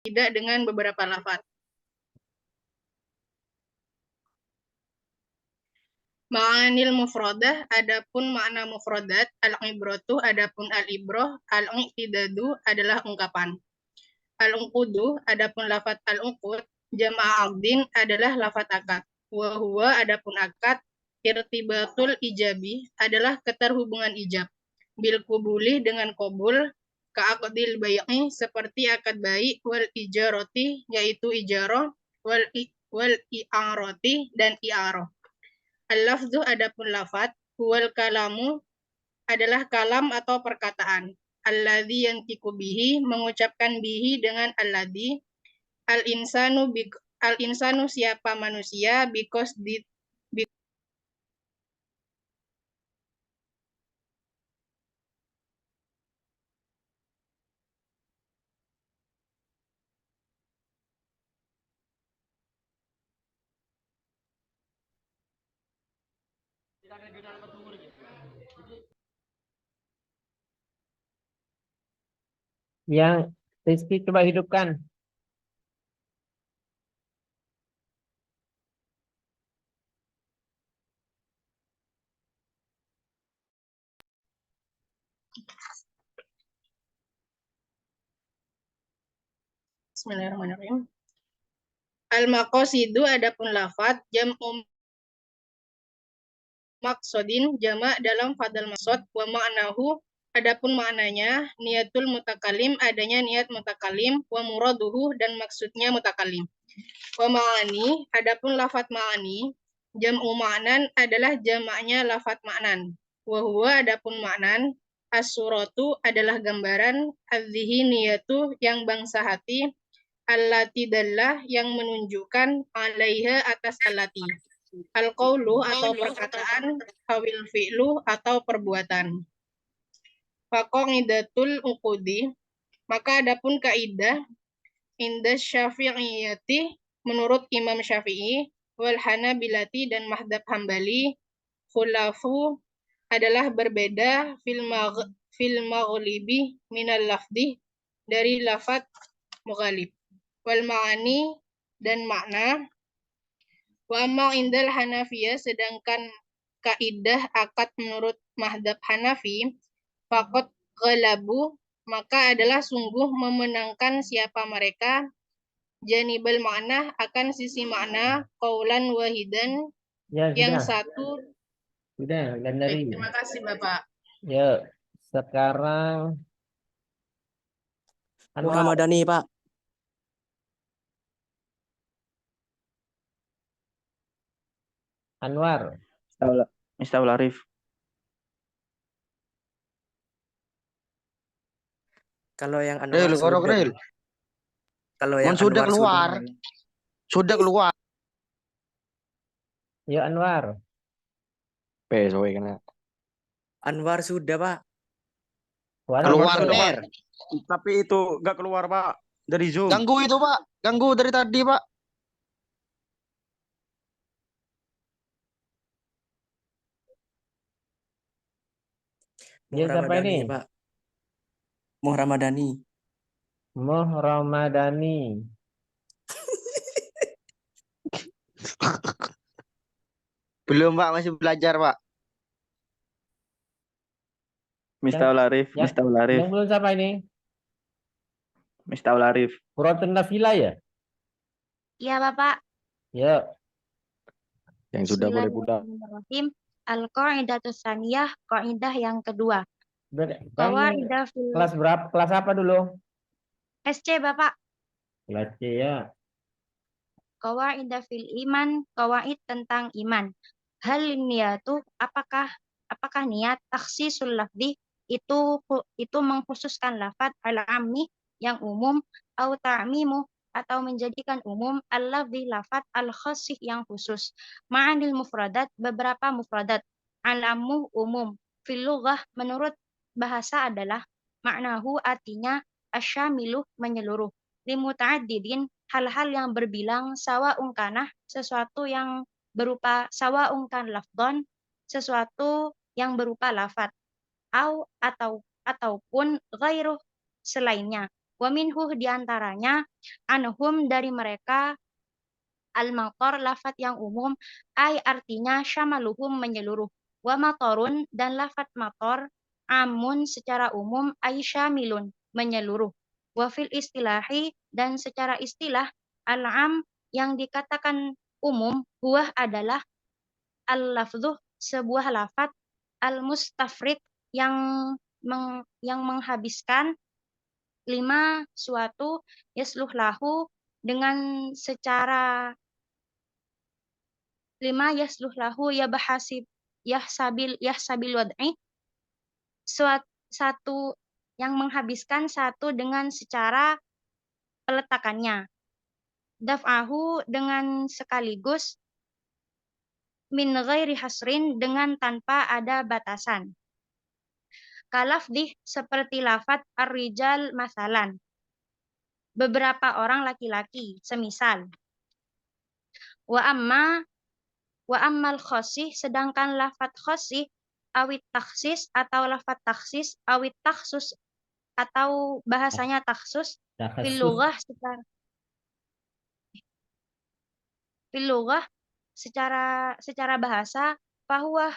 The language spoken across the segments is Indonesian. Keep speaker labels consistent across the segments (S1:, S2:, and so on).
S1: tidak dengan beberapa lafaz. Ma'anil mufradah, adapun makna mufradat, al-ibratu, adapun al-ibroh, al-iqtidadu adalah ungkapan. Al-unqudu, adapun lafaz al-unqud, jama' aqdin adalah lafaz akad. Wa huwa, adapun akad, irtibatul ijabi adalah keterhubungan ijab. Bil kubuli dengan kobul, ka'aqdil bai'i seperti akad bai, wal ijaroti yaitu ijarah, wal i'aroti dan i'arah. Al-lafzu adapun lafaz, huwal kalamu adalah kalam atau perkataan. Alladzi yantiqu bihi mengucapkan bihi dengan alladzi. Al-insanu siapa manusia because di
S2: Yang Rizky coba hidupkan.
S1: Bismillahirrahmanirrahim. Al-maqasidu adapun lafaz jam'u maksudin jama' dalam fadal maksud wa ma'nahu adapun maknanya niatul mutakalim adanya niat mutakalim wa muraduhu dan maksudnya mutakalim. Wa ma'ani adapun lafaz ma'ani jam'u ma'nan adalah jamaknya lafaz ma'nan. Wa huwa adapun ma'nan as-suratu adalah gambaran az-zihniyatu yang bangsa hati allati dallah yang menunjukkan alaiha atas allati. Al-qaulu atau perkataan, hawil fi'lu atau perbuatan. Faqaidatul uqudi, maka adapun kaidah inda syafi'iyati menurut Imam Syafi'i wal Hanabilati dan Madhab Hambali khulafu adalah berbeda fil maghlibi minal lafdi dari lafaz mughalib wal ma'ani dan makna. Wa ma indal Hanafiyah sedangkan kaidah akad menurut Madhab Hanafi faqad ghalabu maka adalah sungguh memenangkan siapa mereka janibal makna akan sisi makna qaulan wahidan
S2: Ya,
S1: yang
S2: sudah.
S1: satu.
S2: Sudah,
S1: Baik,
S2: dari.
S1: terima kasih Bapak.
S2: Ya, sekarang Anwar.
S3: Ramadhani, Pak.
S2: Anwar.
S3: Miftahul Arif. Kalau yang Anwar sudah. Kalau yang
S4: sudah
S3: Anwar
S4: keluar. Sudah keluar.
S2: Ya, Anwar.
S4: Kena.
S3: Anwar sudah, Pak.
S4: Keluar, Pak.
S5: Tapi itu nggak keluar, Pak, dari Zoom.
S4: Ganggu itu, Pak. Ganggu dari tadi, Pak.
S2: Ya, siapa ini?
S3: Pak. Ramadhani.
S2: Ramadhani.
S4: Belum, Pak, masih belajar, Pak.
S3: Miftahul Arif.
S2: Yang belum siapa ini?
S3: Miftahul Arif.
S2: Quratun Nafila ya?
S6: Iya, Bapak.
S2: Ya.
S4: Yang sudah boleh pulang.
S6: Al-Qaidatus Tsaniyah, kaidah yang kedua.
S2: Kamu kelas berapa? Kelas apa dulu?
S6: SC, Bapak.
S2: Kelas C ya.
S6: Qawaidah fil iman, kawaid tentang iman. Hal niyatu, apakah niat takhsisul lafzi itu mengkhususkan lafaz al-ammi yang umum atau ta'mimu atau menjadikan umum al-lafzi lafaz al-khassih yang khusus. Ma'anil mufradat, beberapa mufradat. Al-ammu umum. Fil lughah menurut bahasa adalah maknahu artinya asyamilu menyeluruh. Limuta'addidin hal-hal yang berbilang sawa ungkanah sesuatu yang berupa sawa ungkan lafdon sesuatu yang berupa lafat ataupun ghairuh selainnya Wa minhu diantaranya anhum dari mereka al-matar lafat yang umum ay artinya syamaluhum menyeluruh. Wa matorun dan lafat mator amun secara umum ay syamilun menyeluruh. Wa fil istilahi dan secara istilah al-am yang dikatakan umum huwa adalah al-lafdhuh sebuah lafat al-mustafrid yang yang menghabiskan lima suatu yasluh lahu dengan secara lima yasluh lahu ya bahasib yahsabil wad'i satu yang menghabiskan satu dengan secara peletakannya. Daf'ahu dengan sekaligus min ghairi hasrin dengan tanpa ada batasan. Kalafdih seperti lafat ar-rijal masalan. Beberapa orang laki-laki, semisal. Wa ammal khosih, sedangkan lafat khosih, awit taksis atau lafat taksis, awit taksus atau bahasanya taksus, fil lughah secara bahasa, bahwa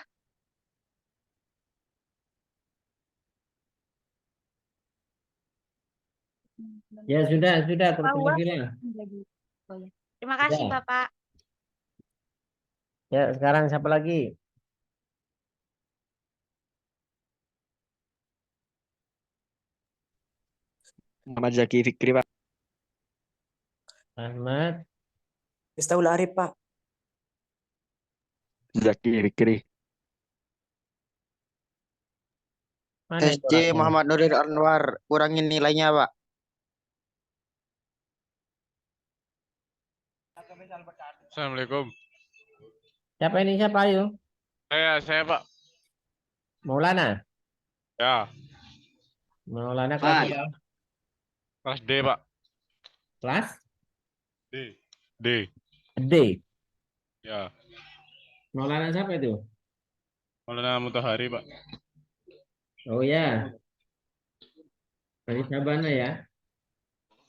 S2: Ya sudah
S6: bahwa
S2: terima.
S6: oh, ya. Terima kasih
S2: Ya.
S6: Bapak.
S2: Ya, sekarang siapa lagi?
S4: Muhammad Zaki Fikri, Pak.
S2: Ahmad.
S3: Miftahul Arif, Pak.
S4: Zaki Fikri.
S2: Mana itu
S4: SC
S2: orangnya?
S4: Muhammad Nuril Anwar, kurangin nilainya, Pak.
S7: Assalamualaikum.
S2: Siapa ini? Siapa? Ayo.
S7: Saya Pak.
S2: Maulana.
S7: Ya,
S2: Maulana kelas berapa?
S7: kelas D Pak.
S2: Kelas
S7: D. D.
S2: D.
S7: Ya,
S2: Maulana siapa itu?
S7: Maulana Mutahari Pak.
S2: Oh ya. Dari Sabana ya.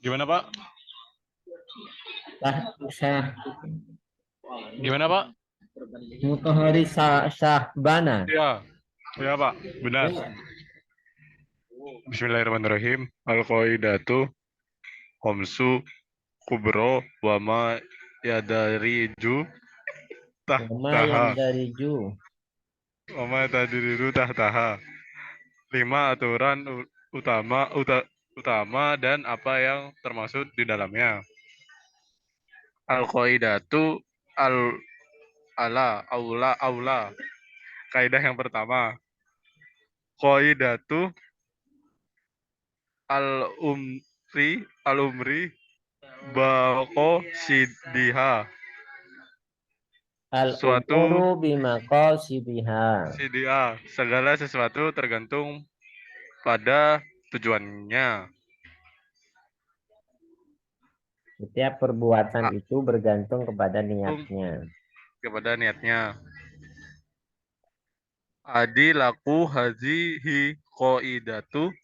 S7: Gimana Pak?
S2: Syah
S7: Gimana Pak?
S2: Mutahari Syahbana.
S7: Ya, ya Pak. Benar.
S2: Ya.
S7: Bismillahirrahmanirrahim. Al-Qaidatu Homsu Kubro Wama Yadariju
S2: Lumayan
S7: Tahtaha.
S2: dari Ju.
S7: Wama Yadariju Tahtaha. 5 aturan utama dan apa yang termasuk di dalamnya. Al-Qaidatu aula. Kaidah yang pertama. Qaidatu al-umri baqo sidiha.
S2: Al-umuru bimaqasidiha.
S7: Sidiha. Segala sesuatu tergantung pada tujuannya.
S2: Setiap perbuatan itu bergantung kepada niatnya.
S7: Kepada niatnya. Adi laku hazihi qaidatu.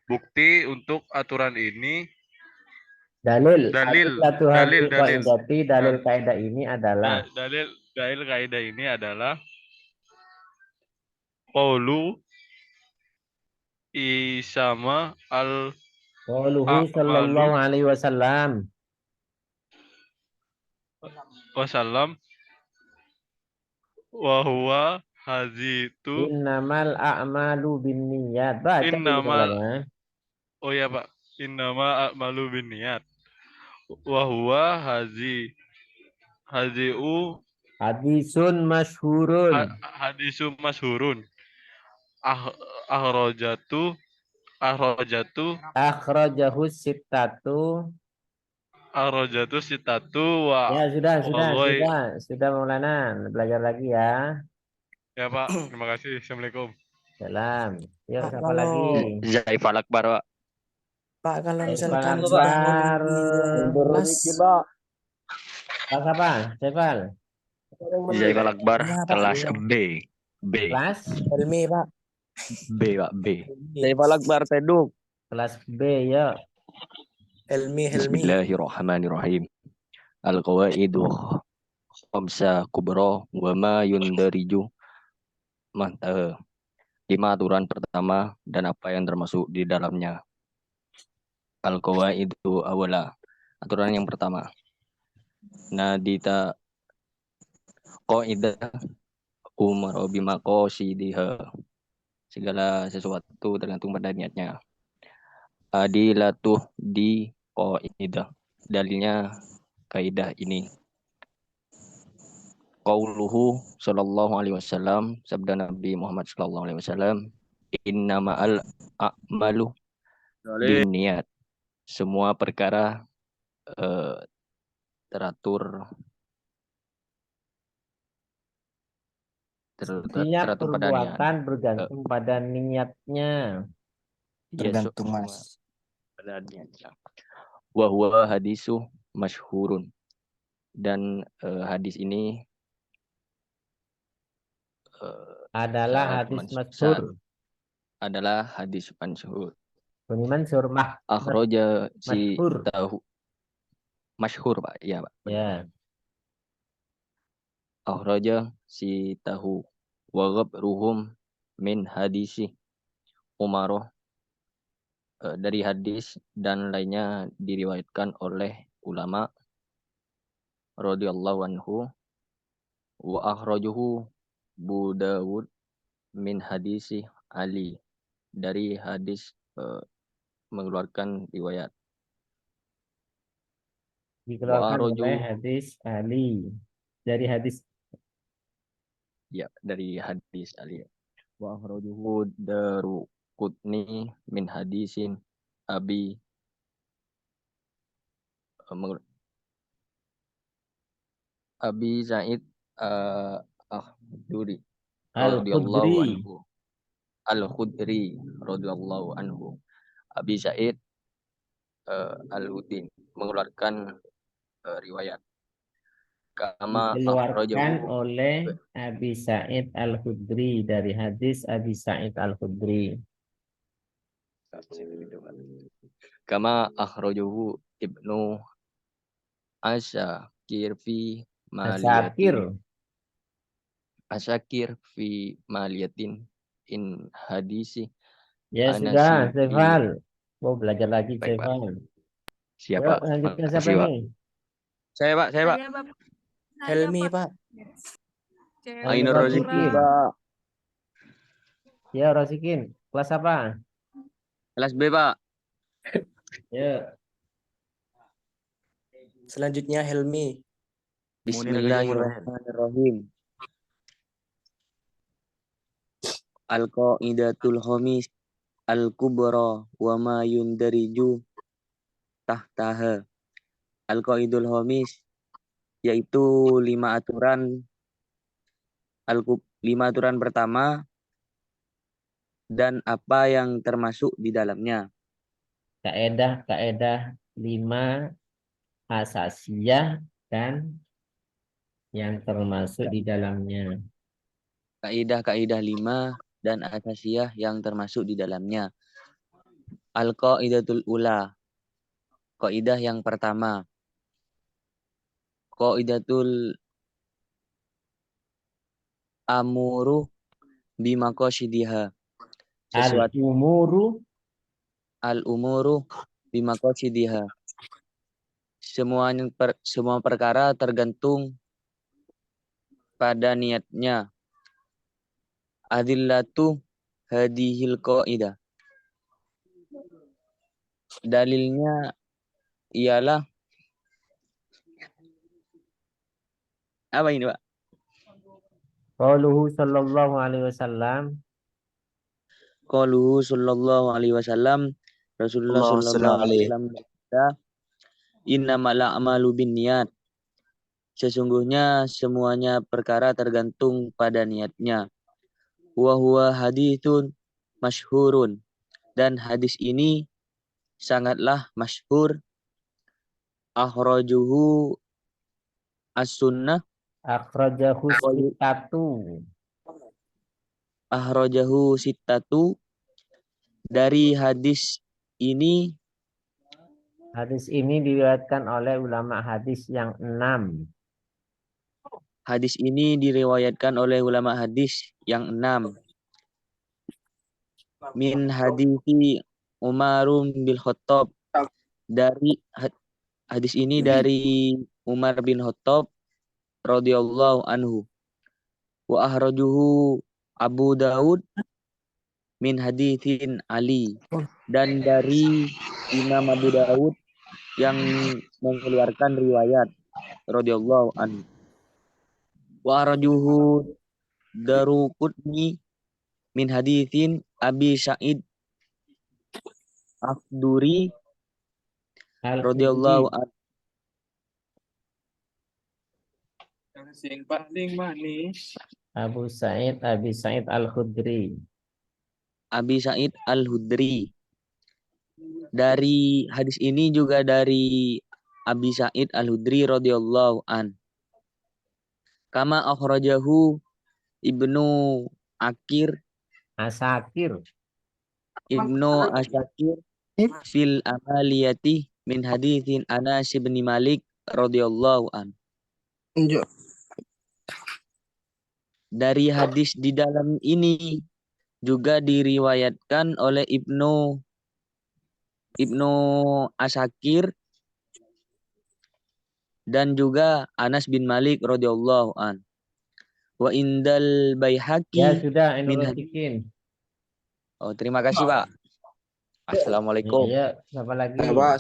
S7: Bukti untuk aturan ini.
S2: Dalil kaidah ini adalah
S7: dalil kaidah ini adalah qaulu Isama
S2: qauluhu sallallahu alaihi wasallam
S7: wa huwa hazitu
S2: innamal a'malu binniyat. Baca
S7: oh ya Pak, innamal a'malu binniyat wa huwa hadisun masyhurun akhrajahu sittatu wa
S2: ya sudah Maulana, belajar lagi ya.
S7: Ya Pak, terima kasih. Assalamualaikum.
S2: Salam. Yuk, siapa lagi?
S4: Zaifal Akbar, Pak.
S3: Pak, kalau misalkan
S2: Akbar.
S3: kelas
S2: apa?
S4: Zaifal Akbar,
S3: ya,
S4: kelas
S3: Pak.
S4: B.
S2: Kelas
S3: Helmi, Pak.
S4: B, Pak. B.
S3: Saiful Akbar Teduk.
S2: Kelas B ya.
S3: Helmi.
S4: Bismillahirrahmanirrahim. Al-qawaidu khamsa kubra wa ma yundariju mantah. 5 aturan pertama dan apa yang termasuk di dalamnya. Al-qawaidu awala. Aturan yang pertama. Nadita qaidah umar bima qasidiha. Segala sesuatu tergantung pada niatnya. Adilatuh di qaidah. Dalilnya kaidah ini. Qauluhu sallallahu alaihi wasallam, sabda Nabi Muhammad sallallahu alaihi wasallam, innamal a'malu binniyat. Semua perkara teratur
S2: Setiap
S4: pada niat.
S2: perbuatan bergantung pada niatnya.
S3: Tergantung Mas.
S4: Pada niatnya. Wa huwa hadisu masyhurun. Dan hadis ini
S2: Adalah hadis masyhur.
S4: Adalah hadis masyhur.
S2: Bunyi mansur
S4: Akhraja si
S2: masyhur.
S4: tahu masyhur, Pak. Iya, Pak.
S2: Ya.
S4: Akhraja si tahu wa ghafruhum min hadisi Umaroh, dari hadis dan lainnya diriwayatkan oleh ulama radhiyallahu anhu. Wa akhrajuhu Bu Dawud min hadisi Ali, dari hadis mengeluarkan riwayat.
S2: Dikeluarkan oleh hadis Ali. Dari hadis.
S4: Ya, dari hadis Ali. Wa akhrajuhu Daruqutni min hadisin Abi Sa'id Al-Khudri radhiyallahu anhu. Al-Khudri radhiyallahu anhu. Abi Sa'id Al-Hudin mengeluarkan riwayat. Kama
S2: Dikeluarkan oleh Abi Sa'id Al-Khudri, dari hadis Abi Sa'id Al-Khudri.
S4: Kama akhrajahu Ibnu Asyakir fi Maliyatin in hadisi.
S2: Ya sudah, Saiful. Mau belajar lagi,
S4: Baik,
S2: Saiful.
S4: Siapa?
S2: Lanjutkan siapa ini?
S5: Saya, Pak.
S3: Helmi, Pak.
S4: Ainur Rozikin.
S5: Pak.
S2: Ya, Rosikin. Kelas apa?
S5: Kelas B, Pak.
S2: Ya.
S3: Selanjutnya Helmi.
S5: Bismillahirrahmanirrahim. Al-Qaidatul Khamis Al-Kubra wa ma yundariju tahtaha. Al-Qaidul Khamis, yaitu 5 aturan. 5 aturan pertama dan apa yang termasuk di dalamnya.
S2: Kaedah 5 asasiyah dan yang termasuk di dalamnya.
S5: Kaidah 5 dan asasiyah yang termasuk di dalamnya. Al-Qaidatul Ula, kaidah yang pertama. Qaidatul amuru bimaqasidiha. Al-umuru bimaqasidiha. Semua perkara tergantung pada niatnya. Adillatu hadihil qaidah. Dalilnya ialah apa ini, Pak?
S2: Qauluhu sallallahu alaihi wasallam.
S5: Qauluhu sallallahu alaihi wasallam. Rasulullah sallallahu alaihi wasallam berkata, innamal a'malu binniyat. Sesungguhnya semuanya perkara tergantung pada niatnya. Wa huwa hadithun masyhurun. Dan hadis ini sangatlah masyhur. Akhrajuhu as-sunnah.
S2: Akhrajahu sittatu.
S5: akhrajahu sittatu. Dari hadis ini
S2: Hadis ini diriwayatkan oleh ulama hadis yang 6.
S5: Hadis ini diriwayatkan oleh ulama hadis yang 6. Min hadisi Umarum bin Khattab. Dari hadis ini dari Umar bin Khattab radhiyallahu anhu. Wa akhrajuhu Abu Daud min haditsin Ali. Dan dari Imam Abu Daud yang mengeluarkan riwayat radhiyallahu anhu. Wa akhrajuhu Daruqutni min haditsin Abi Sa'id Afduri radhiyallahu anhu.
S8: Yang paling manis.
S2: Abi Sa'id Al-Khudri.
S5: Abi Sa'id Al-Hudri. Dari hadis ini juga dari Abi Sa'id Al-Hudri radhiyallahu an. Kama akhrajahu Ibnu Asakir fil amaliyati min haditsin Anas bin Malik radhiyallahu an. Dari hadis di dalam ini juga diriwayatkan oleh Ibnu Asakir dan juga Anas bin Malik radhiyallahu an. Wa indal Baihaqi.
S2: Ya sudah, ini
S5: Oh, terima kasih, Pak. Assalamualaikum.
S2: Iya, siapa lagi?
S8: Saya Pak,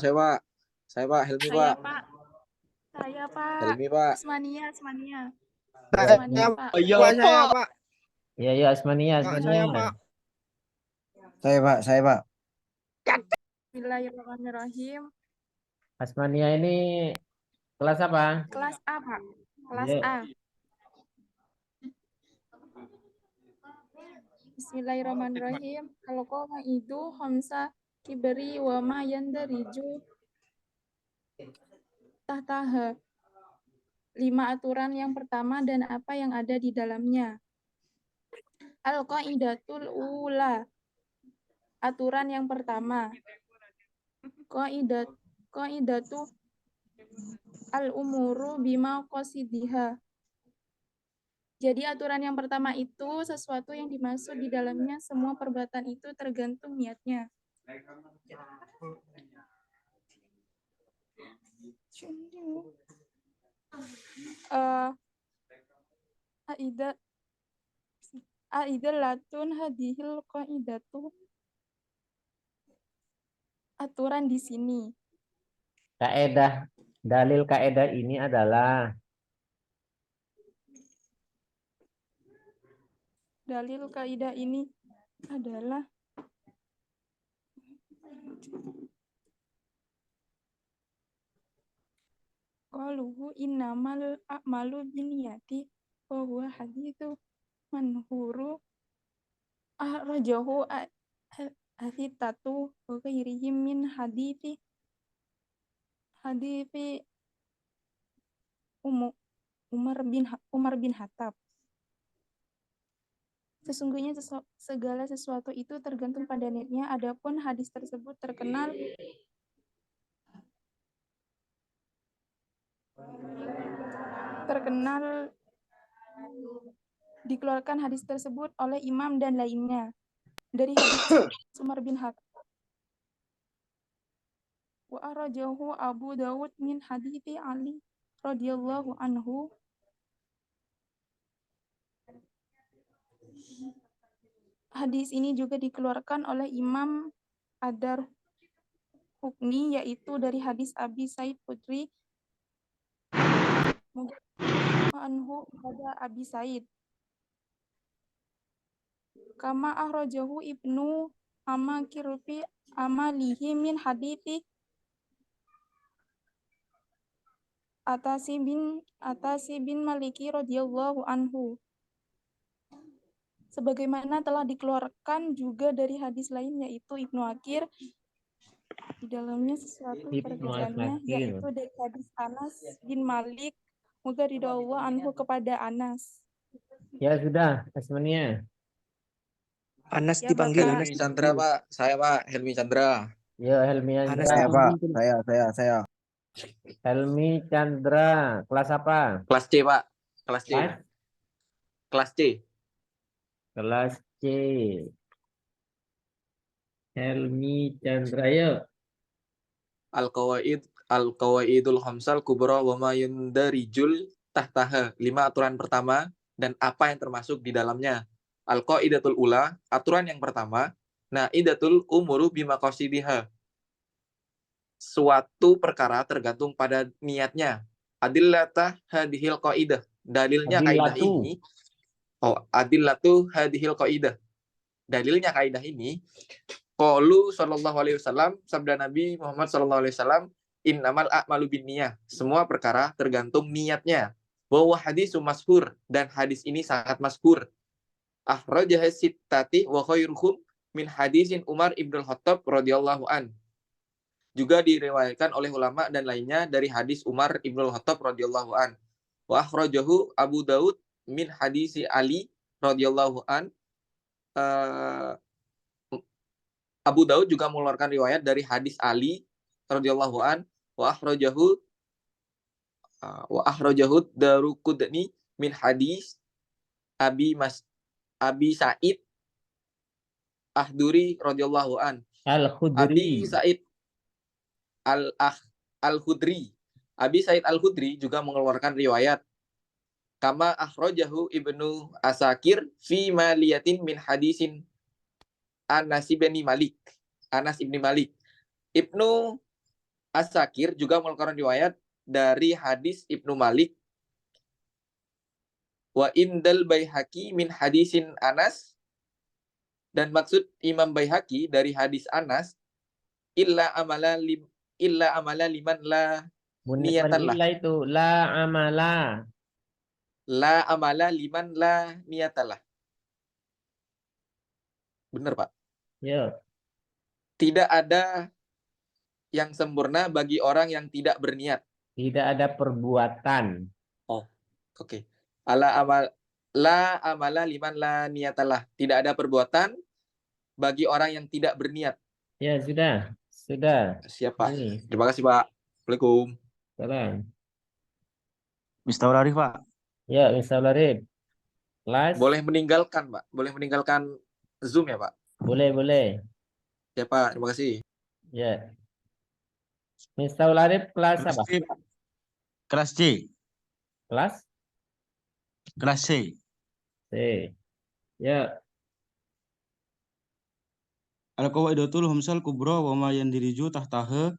S8: Helmi Pak.
S9: Saya Pak.
S8: Helmi Pak.
S9: Asmania, Pak.
S8: Iya, saya Pak.
S2: Iya, Asmania.
S8: Saya Pak.
S9: Bismillahirrahmanirrahim.
S2: Asmania ini kelas apa?
S9: Kelas A, Pak. Kelas
S2: Iya.
S9: A. Bismillahirrahmanirrahim. Kalau koma itu khamsa kibri wa ma yandariju tahtaha. 5 aturan yang pertama dan apa yang ada di dalamnya. Al-qaidatul ula. Aturan yang pertama. Qaidatu al-umuru bima qasidiha. Jadi aturan yang pertama itu sesuatu yang dimaksud di dalamnya, semua perbuatan itu tergantung niatnya. Aidalatun hadihil qaidatu. Aturan di sini.
S2: Dalil kaedah ini adalah
S9: qaluhu innamal a'malu binniyati wa huwa haditsu manhuru ahrajahu athitatu wa ghairihim min hadithi Umar bin Khattab. Sesungguhnya segala sesuatu itu tergantung pada niatnya. Adapun hadis tersebut terkenal dikeluarkan hadis tersebut oleh imam dan lainnya dari hadis Umar bin Khattab. Wa arajahu Abu Dawud min hadithi Ali radhiyallahu anhu. Hadis ini juga dikeluarkan oleh Imam Ad-Darqutni, yaitu dari hadis Abi Sa'id Khudri anhu pada Abi Sa'id. Kama akhrajahu Ibnu Amakir fi amalihi min hadithi Atasi bin Maliki radhiyallahu anhu. Sebagaimana telah dikeluarkan juga dari hadis lain, yaitu Ibnu Akir. Di dalamnya sesuatu pekerjaannya, yaitu dari hadis Anas bin Malik. Moga ridha Allah anhu kepada Anas.
S2: ya sudah, Asmania.
S3: Anas
S9: Ya,
S3: dipanggil
S9: Bapak.
S3: Anas.
S8: Helmi Chandra, Pak. Saya, Pak. Helmi Chandra.
S2: Ya, Helmi
S3: Anas
S2: Chandra.
S3: dipanggil.
S8: Saya.
S2: Helmi Chandra. Kelas apa?
S8: Kelas C, Pak. Kelas C.
S2: Kelas?
S8: Kelas C.
S2: Kelas C. Helmi Chandra, yuk.
S8: Al-Qawaidul Khamsal Kubra wa ma yundarijul tahtaha. 5 aturan pertama dan apa yang termasuk di dalamnya. Al-Qaidatul Ula, aturan yang pertama, Naidatul umuru bimaqasidiha. Suatu perkara tergantung pada niatnya. Adillatah hadhil qaidah. Dalilnya kaidah
S2: Adillatu.
S8: ini. Adillatu hadhil qaidah. Dalilnya kaidah ini, qaulu sallallahu alaihi wasallam, sabda Nabi Muhammad sallallahu alaihi wasallam, innamal a'malu binniyah. Semua perkara tergantung niatnya. Wa hadisu mashhur, dan hadis ini sangat mashhur. Akhrajah sittati wa khairuhum min hadisin Umar ibn Khattab radhiyallahu an. Juga diriwayatkan oleh ulama dan lainnya dari hadis Umar ibn Khattab radhiyallahu an. Wa akhrajahu Abu Daud min hadisi Ali radhiyallahu an. Abu Daud juga mengeluarkan riwayat dari hadis Ali radhiyallahu an. Wa akhrajahu Daruqutni min hadis Abi Sa'id Ahduri radhiyallahu an. Abi
S2: Al-Khudri.
S8: Sa'id Al-Khudri. Abi Sa'id Al-Khudri juga mengeluarkan riwayat kama akhrajahu Ibnu Asakir fi maliyatin min hadisin Anas ibn Malik. Anas ibn Malik. Ibnu Asakir juga mengeluarkan riwayat dari hadis Ibnu Malik. Wa indal Baihaqi min hadisin Anas. Dan maksud Imam Baihaqi dari hadis Anas, illa amala liman la niyatan lah.
S2: Illa itu la amala.
S8: La amala liman la niyatalah. Benar, Pak.
S2: Yuk.
S8: Tidak ada yang sempurna bagi orang yang tidak berniat.
S2: Tidak ada perbuatan.
S8: Oke. La amala liman la niyatalah. Tidak ada perbuatan bagi orang yang tidak berniat.
S2: Ya, sudah. Sudah.
S8: Siap, Pak.
S2: Ini.
S8: Terima kasih, Pak. Assalamualaikum.
S2: Salam.
S10: Miftahul Arif, Pak.
S2: Ya, Miftahul Arif. Kelas?
S8: Boleh meninggalkan, Pak. Boleh meninggalkan Zoom ya, Pak?
S2: Boleh.
S8: Ya, Pak. Terima kasih.
S2: Ya. Miftahul Arif kelas apa?
S10: C, Pak. Kelas C.
S2: Kelas?
S10: Kelas C.
S2: C. Ya.
S10: Al-Qawaidatul Khamsal Kubra wa ma yandiriju tahtaha.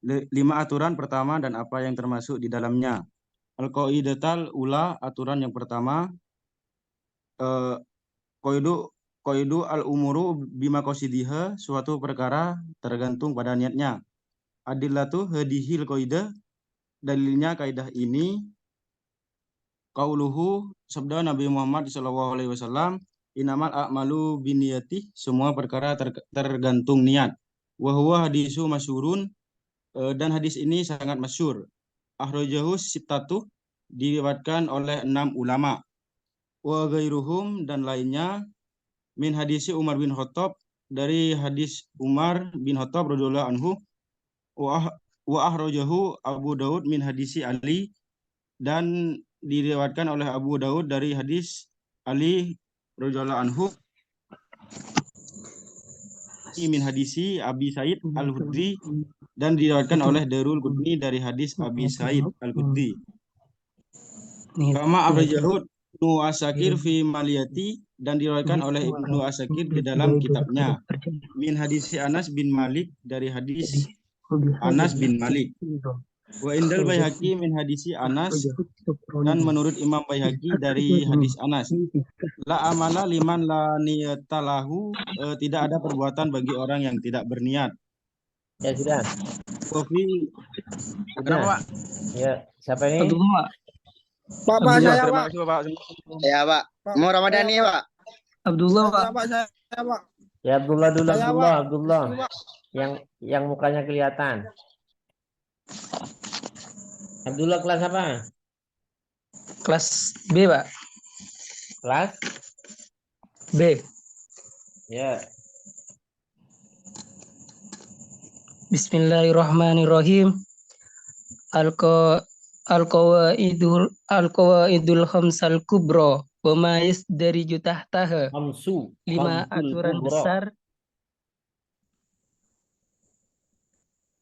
S10: 5 aturan pertama dan apa yang termasuk di dalamnya. Al-Qaidatul Ula, aturan yang pertama. Qaidu al-umuru bimaqasidiha, suatu perkara tergantung pada niatnya. Adillatu hadhil qaidah, dalilnya kaidah ini. Qauluhu, sabda Nabi Muhammad SAW, inamal a'malu biniyati, semua perkara tergantung niat. Wa huwa hadisu masyhurun, dan hadis ini sangat masyhur. Akhrajahu sittatu, diriwayatkan oleh 6 ulama. Wa ghairuhum, dan lainnya, min hadisi Umar bin Khattab, dari hadis Umar bin Khattab radhiyallahu anhu. Wa akhrajahu Abu Daud min hadisi Ali, dan diriwayatkan oleh Abu Daud dari hadis Ali radhiyallahu anhu, min hadisi Abi Sa'id Al-Khudri, dan diriwayatkan oleh Darul Qutni dari hadis Abi Sa'id Al-Khudri. Kama akhrajahu Ibnu Asakir fi maliyati, dan diriwayatkan oleh Ibnu Asakir di dalam kitabnya, min hadisi Anas bin Malik, dari hadis Anas bin Malik. Wa indal Baihaqi min hadisi Anas, dan menurut Imam Baihaqi dari hadis Anas, la amala liman la niyatalahu, tidak ada perbuatan bagi orang yang tidak berniat.
S2: Ya, sudah.
S10: Kofi.
S2: Sudah.
S10: Pak?
S2: Ya, siapa ini?
S11: Pak, saya, Pak.
S12: Ya, Pak. Mau Ramadhani, Pak.
S11: Abdullah, Pak. Saya, Pak.
S2: Ya, Abdullah dulu,
S11: Saya,
S2: Abdullah.
S11: Pak.
S2: Yang mukanya kelihatan. Abdullah kelas apa?
S11: Kelas B, Pak.
S2: Kelas
S11: B.
S2: Ya.
S11: Bismillahirrahmanirrahim. Al-qawaidul khamsal kubra wa ma yasdariju tahtaha.
S2: Khamsul
S11: 5 aturan
S2: kubra.
S11: besar.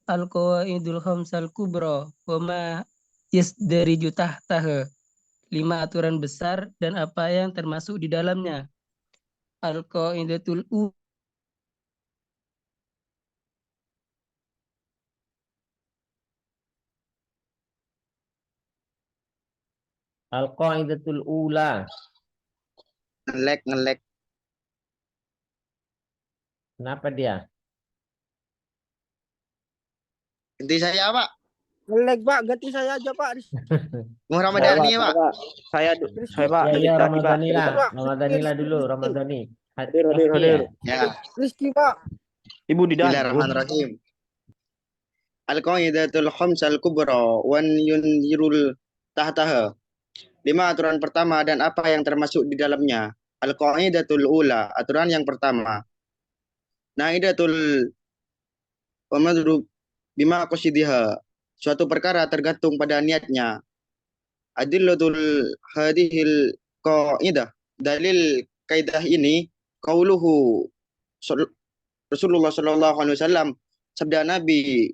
S11: Al-qawaidul khamsal kubra wa ma yasdariju tahtaha. 5 aturan besar dan apa yang termasuk di dalamnya. Al-qaidatul
S2: Al-qaidatul ula.
S12: Ngelek.
S2: Kenapa dia?
S12: Ganti saya, Pak.
S11: Ngelek, Pak. Ganti saya aja, Pak.
S12: Mau Ramadhani ya, Pak.
S5: Saya Pak.
S2: Ya,
S5: Tadi, Pak.
S2: Ramadhanila dulu, Ramadhani.
S5: Hadir.
S12: Ya.
S11: Rizky, Pak.
S5: Ibu di dalam.
S12: Bismillahirrahmanirrahim. Al-qaidatul khamsal kubra wan yunzirul tahtaha. 5 aturan pertama dan apa yang termasuk di dalamnya. Al-qaidatul ula, aturan yang pertama. Naidatul wamadrub bima qasidiha. Suatu perkara tergantung pada niatnya. Adillatul hadihil qaidah. Dalil kaidah ini qauluhu Rasulullah sallallahu alaihi wasallam, sabda Nabi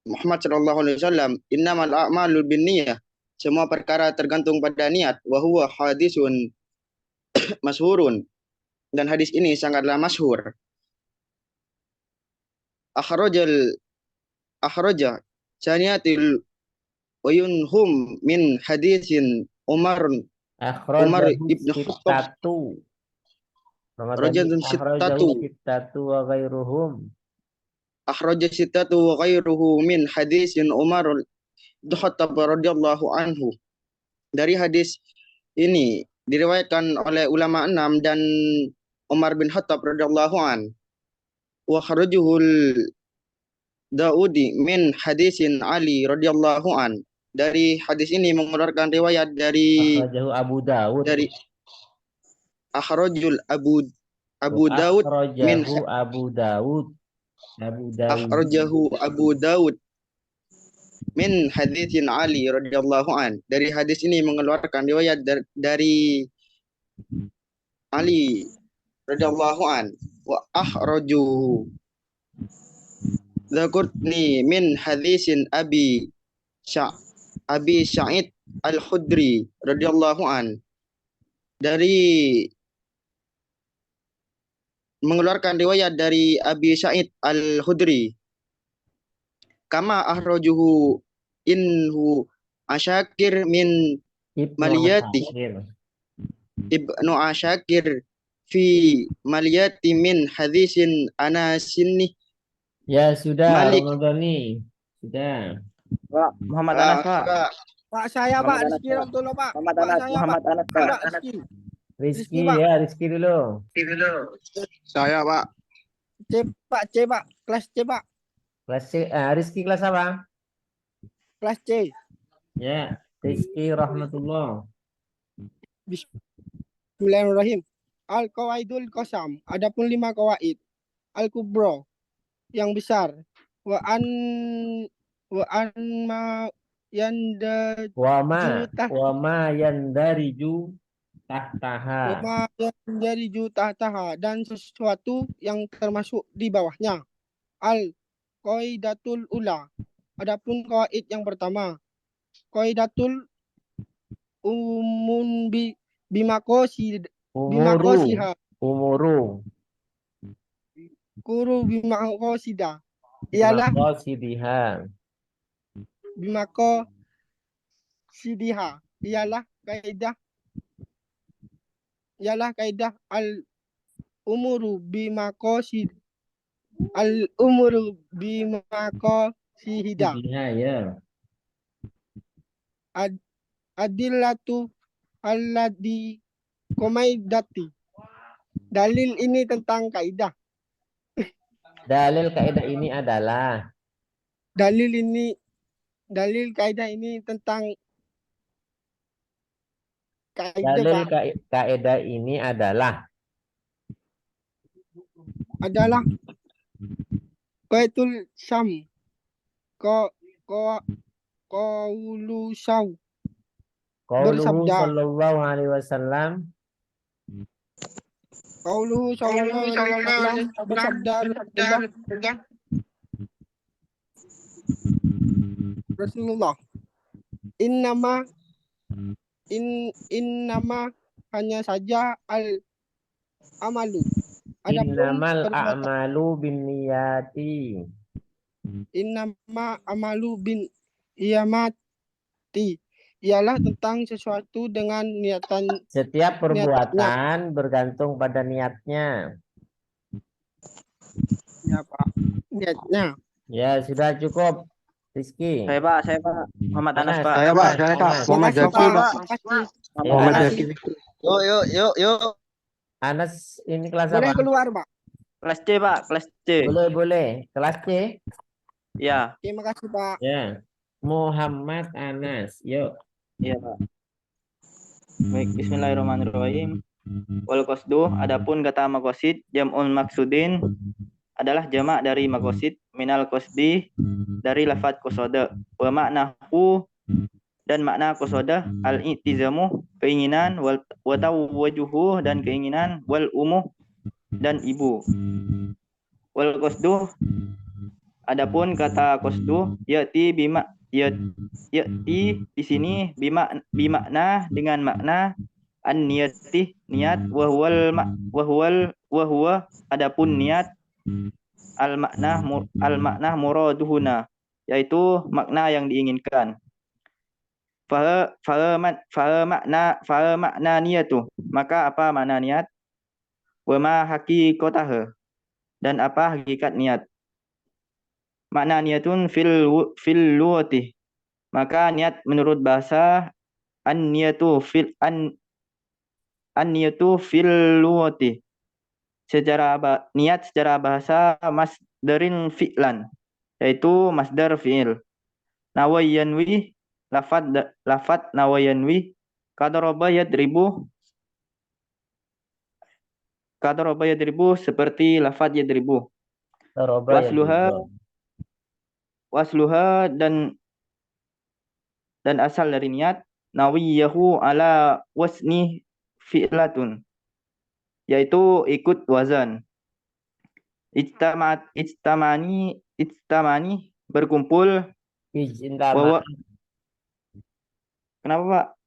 S12: Muhammad sallallahu alaihi wasallam, innamal a'malu binniyah. Semua perkara tergantung pada niat. Wa huwa hadisun masyhurun. Dan hadis ini sangatlah masyhur. Akhraja saniyatil wa yunhum min hadisin Umar ibn Khattab. Rajulun sittatu
S2: wa ghairuhum.
S12: Akhraja sittatu wa ghairuhu min hadisin Umar ibn Khattab radhiyallahu anhu. Dari hadis ini diriwayatkan oleh ulama 6 dan Umar bin Khattab radhiyallahu an. Wa kharajuhul Daudi min hadisin Ali radhiyallahu an. Dari hadis ini mengeluarkan riwayat dari
S2: Abu Dawud.
S12: Dari akhrajul Abu Dawud min akhrajahu Abu Dawud min hadisin Ali radhiyallahu an. Dari hadis ini mengeluarkan riwayat dari Ali radhiyallahu an. Wa akhrajuhu Zakurni min hadisin Abi Sa'id Al-Khudri radhiyallahu an. Dari mengeluarkan riwayat dari Abi Sa'id Al-Khudri. Kama akhrajuhu inhu Asyakir min maliyati. Ibnu Asyakir fi maliyati min hadisin Anasinni.
S2: Ya sudah,
S12: Malik.
S2: Ramadhani. Sudah.
S5: Pak, Muhammad Anas, Pak.
S11: Pak, saya, Pak. Rizky Ramtullah, Pak.
S5: Muhammad Anas, Pak.
S2: Rizky
S11: Rizky,
S2: dulu.
S12: Saya, Pak.
S11: C, Pak. Kelas C, Pak.
S2: Kelas C. Rizky kelas apa?
S11: Kelas C.
S2: Ya, Rizky rahmatullah.
S11: Bismillahirrahmanirrahim. Al-qawaidul qasam. Adapun 5 qawaid. Al-kubro, yang besar. Wa ma
S2: yandariju tahtaha.
S11: Dan sesuatu yang termasuk di bawahnya. Al-qaidatul ula. Adapun qawaid yang pertama. Qaidatul umun bimakosiha. Kuru bimakosida. Ialah bimakosidiha. Ialah kaidah al-umuru bimakosihida.
S2: Ya.
S11: Adillatu alladhi komaidati. Dalil ini tentang kaidah.
S2: Dalil kaidah ini adalah.
S11: Dalil kaidah ini tentang kaidah.
S2: Dalil kaidah ini adalah.
S13: adalah Baitul Syam. Ko ko Qaulu Syau
S2: Qauluhu
S13: bersabda.
S2: sallallahu alaihi wasallam.
S13: Qauluhu sallallahu alaihi wasallam bersabda. Rasulullah. Innama hanya saja amalu. Adapun
S2: Innamal
S13: perbuatan.
S2: a'malu binniyati.
S13: Innama amalu bin iyamati. Ialah tentang sesuatu dengan niatan.
S2: Setiap
S13: niatnya.
S2: perbuatan bergantung pada niatnya.
S13: Ya Pak. Niatnya.
S2: Ya sudah cukup. Rizky.
S5: Saya Pak, Muhammad Anas Pak.
S12: Saya Pak. Muhammad Zaki Pak. Muhammad Zaki. Yuk.
S2: Anas ini kelas
S13: Boleh
S2: apa?
S13: keluar Pak.
S5: Kelas C Pak, kelas C.
S2: Boleh. Kelas C.
S5: Ya.
S13: Terima kasih Pak.
S2: Ya. Muhammad Anas. Yuk.
S5: Iya Pak. Baik, bismillahirrahmanirrahim. Wal qasdu, adapun kata maqasid jam'ul maksudin adalah jamak dari maqasid minal qasdi dari lafaz qasada wa maknahu dan makna qasada al-i'tizamu keinginan wa tawajjuhu dan keinginan wal umuh dan ibu. Wal qasdu, adapun kata qasdu yati bima yati di sini bimakna dengan makna an-niyati niat wa huwa adapun niat al makna muraduhuna yaitu makna yang diinginkan. Fa makna niyatu, maka apa makna niat? Wa ma haqiqataha, dan apa hakikat niat? Makna niyatun fil lughati, maka niat menurut bahasa an-niyatu fil lughati, niat secara bahasa masdarin fi'lan, yaitu masdar fi'il. Nawayanwi, lafad nawayanwi, kadaraba yadribu seperti lafad yadribu. Wasluha dan asal dari niat nawiyahu ala wasni fi'latun, yaitu ikut wazan. Ijtamani berkumpul. Kenapa Pak?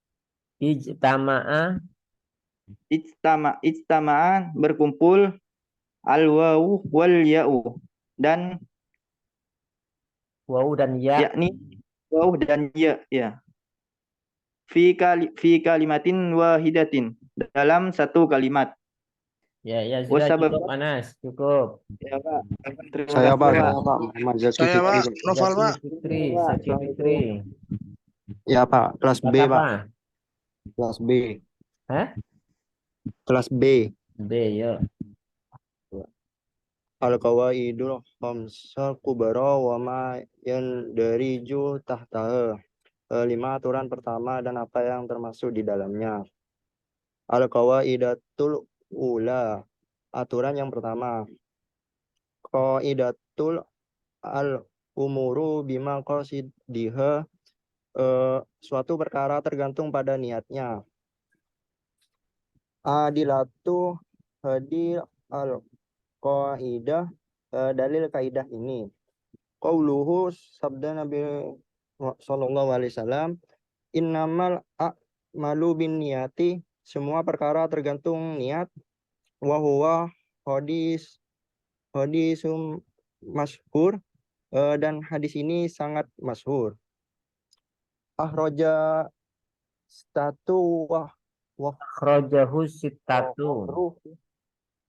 S5: Ijtama'an berkumpul al wawu wal ya'u dan
S2: wawu dan ya,
S5: yakni wawu dan ya, ya. Fi kalimatin wahidatin, dalam satu kalimat.
S2: Ya sudah cukup Anas, cukup.
S5: Ya Pak.
S12: Saya Pak. Saya Pak. Novel Pak.
S2: Zaki Fitri.
S12: Ya Pak, kelas B Pak. Kelas B.
S2: Hah?
S12: Kelas B.
S2: B, yuk.
S12: Al-qawaidul khamsah kubra wa ma yandariju tahtaha. 5 aturan pertama dan apa yang termasuk di dalamnya. Al-qawaidatul ula, aturan yang pertama. Qaidatul al-umuru bima qasidiha, suatu perkara tergantung pada niatnya. Adilatu hadi al-qaidah, dalil kaidah ini. Qauluhu, sabda Nabi sallallahu alaihi wasallam, innamal a'malu binniyati, semua perkara tergantung niat. Wa huwa hadisum masyhur, dan hadis ini sangat masyhur. Akhraja statu wa
S2: akhrajahu sittatu.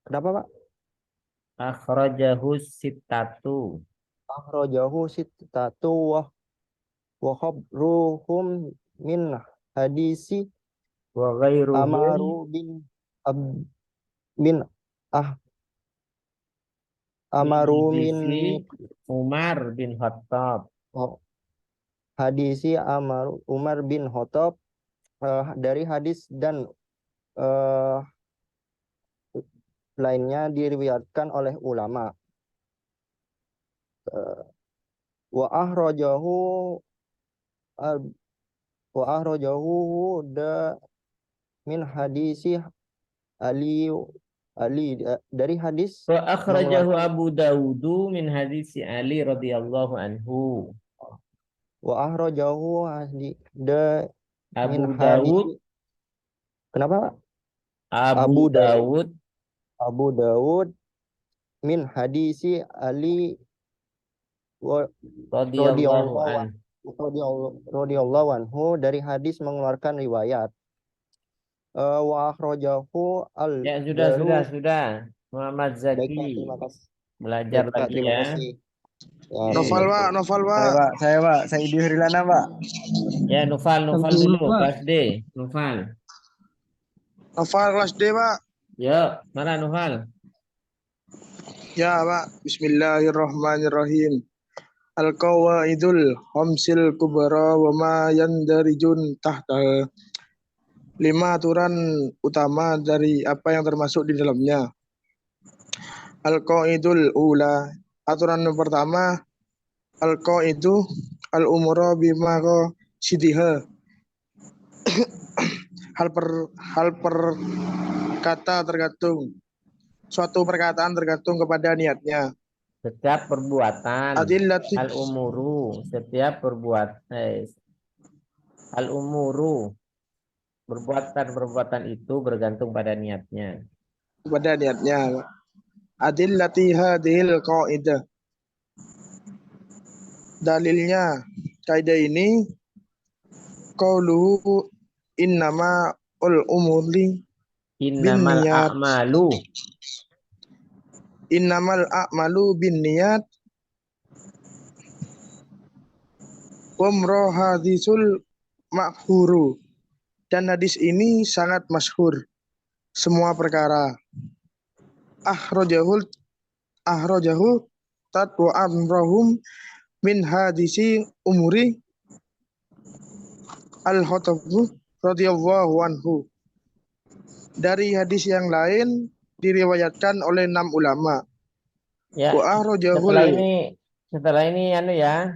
S12: Kenapa Pak?
S2: Akhrajahu sittatu.
S12: Akhrajahu sittatu wa khabruhum min hadisi
S2: wa ghairuhum
S12: Amaru min
S2: Umar bin Khattab.
S12: Hadisi Umar bin Khattab, dari hadis dan lainnya diriwayatkan oleh ulama. Wa ahrajahu da min hadisi Ali dari hadis
S2: Wa akhrajahu Abu Dawud min hadis Ali radhiyallahu anhu.
S12: Wa ahrajahu min
S2: Abu
S12: hadis.
S2: Dawud.
S12: Kenapa?
S2: Abu Dawud
S12: min hadisi Ali radhiyallahu anhu dari hadis mengeluarkan riwayat. Wa akhrajahu
S2: Ya sudah. Muhammad Zaki.
S12: Baik, terima kasih.
S2: Belajar
S12: Baik, Pak,
S2: lagi
S12: terima
S2: ya.
S12: kasih. Ya,
S14: Novel Pak. Saya Idi Hrilana Pak.
S2: Ya Noval dulu kelas D. Noval
S14: kelas D Pak.
S2: Ya, mana Noval?
S14: Ya Pak. Bismillahirrahmanirrahim. Al-qawaidul khamsil kubra wa ma yandarijun tahta. 5 aturan utama dari apa yang termasuk di dalamnya. Al-qaidul ula, aturan yang pertama, al-qaidu al-umura bima qasidiha. hal kata tergantung, suatu perkataan tergantung kepada niatnya.
S2: Setiap perbuatan al-umuru, setiap perbuatan al-umuru, perbuatan itu bergantung pada niatnya.
S14: Pada niatnya. Adillati hadhil qaidah. Dalilnya kaidah ini qauluhu innama umuri
S2: innamal a'malu binniyat
S14: wa hadisul makhuru. Dan hadis ini sangat masyhur. Semua perkara. Akhrajahu tatwa amrahum min hadisi umuri al-Khattabu radhiyallahu anhu. Dari hadis yang lain diriwayatkan oleh 6 ulama.
S2: Ya. Setelah ini ya.